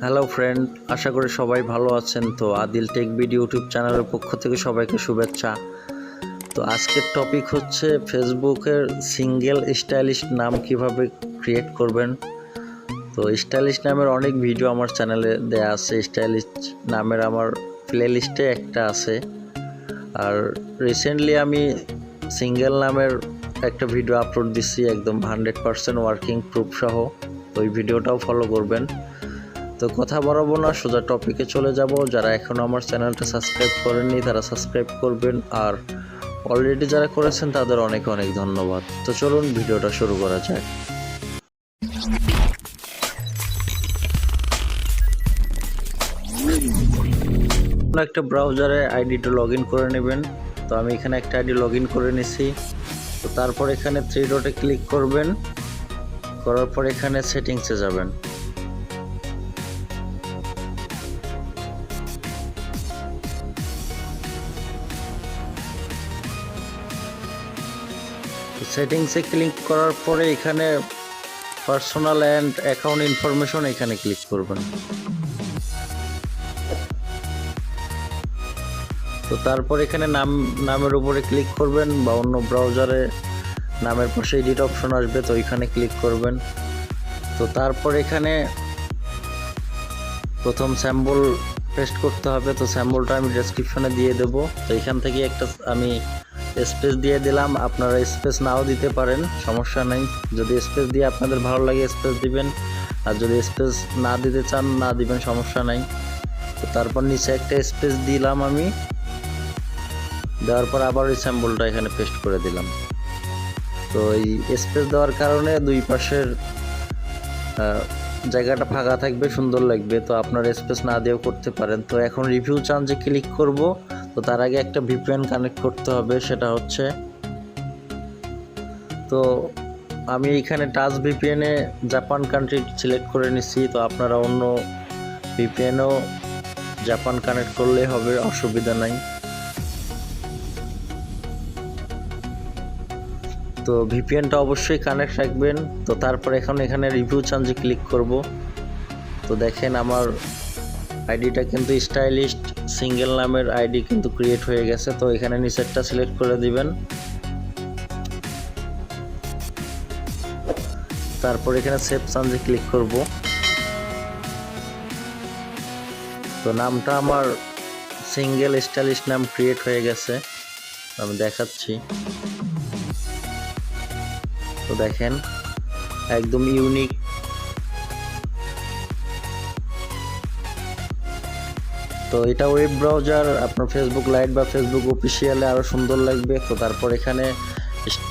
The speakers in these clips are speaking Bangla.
হ্যালো ফ্রেন্ড, আশা করি সবাই ভালো আছেন। তো আদিল টেক ভিডিও ইউটিউব চ্যানেলের পক্ষ থেকে সবাইকে শুভেচ্ছা। তো আজকের টপিক হচ্ছে ফেসবুকের সিঙ্গেল স্টাইলিশ নাম কিভাবে ক্রিয়েট করবেন। তো স্টাইলিশ নামের অনেক ভিডিও আমার চ্যানেলে দেয়া আছে। স্টাইলিশ নামের আমার প্লে লিস্টে একটা আছে। আর রিসেন্টলি আমি সিঙ্গেল নামের একটা ভিডিও আপলোড দিচ্ছি, একদম 100% ওয়ার্কিং প্রুফ সহ। তো ওই ভিডিওটাও ফলো করবেন। তো কথা বাড়াবো না, সোজা টপিকে চলে যাব। যারা এখনও আমার চ্যানেলটা সাবস্ক্রাইব করেননি তারা সাবস্ক্রাইব করবেন, আর অলরেডি যারা করেছেন তাদের অনেক অনেক ধন্যবাদ। তো চলুন ভিডিওটা শুরু করা যাক। একটা ব্রাউজারে আইডিটা লগ ইন করে নেবেন। তো আমি এখানে একটা আইডি লগ ইন করে নিছি। তো তারপর এখানে 3 ডটে ক্লিক করবেন, করার পর এখানে সেটিংসে যাবেন। সেটিংসে ক্লিক করার পরে এখানে পার্সোনাল অ্যান্ড অ্যাকাউন্ট ইনফরমেশন এখানে ক্লিক করবেন। তো তারপর এখানে নামের উপরে ক্লিক করবেন, বা অন্য ব্রাউজারে নামের পাশে এডিট অপশন আসবে, তো এখানে ক্লিক করবেন। তো তারপর এখানে প্রথম স্যাম্পল পেস্ট করতে হবে। তো স্যাম্পলটা আমি ডেসক্রিপশনে দিয়ে দেব। তো এখান থেকে একটা আমি স্পেস দিয়ে দিলাম, আপনারা স্পেস নাও দিতে পারেন, সমস্যা নেই। যদি স্পেস দিয়ে আপনাদের ভালো লাগে স্পেস দিবেন, আর যদি স্পেস না দিতে চান না দিবেন, সমস্যা নাই। তো তারপর নিচে একটা স্পেস দিলাম আমি, দেওয়ার পর আবার ওই স্যাম্পলটা এখানে পেস্ট করে দিলাম। তো এই স্পেস দেওয়ার কারণে দুই পাশের জায়গাটা ফাঁকা থাকবে, সুন্দর লাগবে। তো আপনারা স্পেস না দিয়েও করতে পারেন। তো এখন রিভিউ চান যে ক্লিক করব, তো তার আগে একটা ভিপিএন কানেক্ট করতে হবে। সেটা হচ্ছে, তো আমি এখানে টাচ ভিপিএনে জাপান কান্ট্রি সিলেক্ট করে নিচ্ছি। তো আপনারা অন্য ভিপিএনও জাপান কানেক্ট করলে হবে, অসুবিধা নাই। তো ভিপিএনটা অবশ্যই কানেক্ট রাখবেন। তো তারপর এখানে রিভিউ চান যে ক্লিক করব। তো দেখেন আমার আইডিটা কিন্তু স্টাইলিশ সিঙ্গেল নামের আইডি কিন্তু ক্রিয়েট হয়ে গেছে। তো এখানে নিচেরটা সিলেক্ট করে দিবেন। তারপর এখানে সেভ চান যে ক্লিক করব। তো নামটা আমার সিঙ্গেল স্টাইলিশ নাম ক্রিয়েট হয়ে গেছে, আমি দেখাচ্ছি। তো দেখেন একদম ইউনিক। তো এটা ওয়েব ব্রাউজার, আপনার ফেসবুক লাইট বা ফেসবুক অফিসিয়ালে আরও সুন্দর লাগবে। তো তারপর এখানে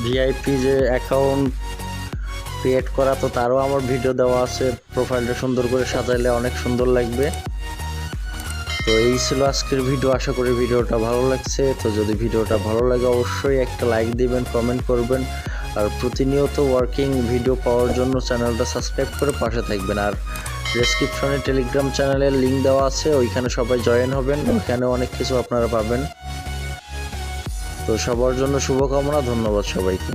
ভিআইপি যে অ্যাকাউন্ট ক্রিয়েট করা, তো তারও আমার ভিডিও দেওয়া আছে। প্রোফাইলটা সুন্দর করে সাজাইলে অনেক সুন্দর লাগবে। তো এই ছিল আজকের ভিডিও, আশা করি ভিডিওটা ভালো লাগছে। তো যদি ভিডিওটা ভালো লাগে অবশ্যই একটা লাইক দিবেন, কমেন্ট করবেন, আর প্রতিনিয়ত ওয়ার্কিং ভিডিও পাওয়ার জন্য চ্যানেলটা সাবস্ক্রাইব করে পাশে থাকবেন। আর ডেসক্রিপশনে টেলিগ্রাম চ্যানেলের লিঙ্ক দেওয়া আছে, ওইখানে সবাই জয়েন হবেন, ওইখানে অনেক কিছু আপনারা পাবেন। তো সবার জন্য শুভকামনা, ধন্যবাদ সবাইকে।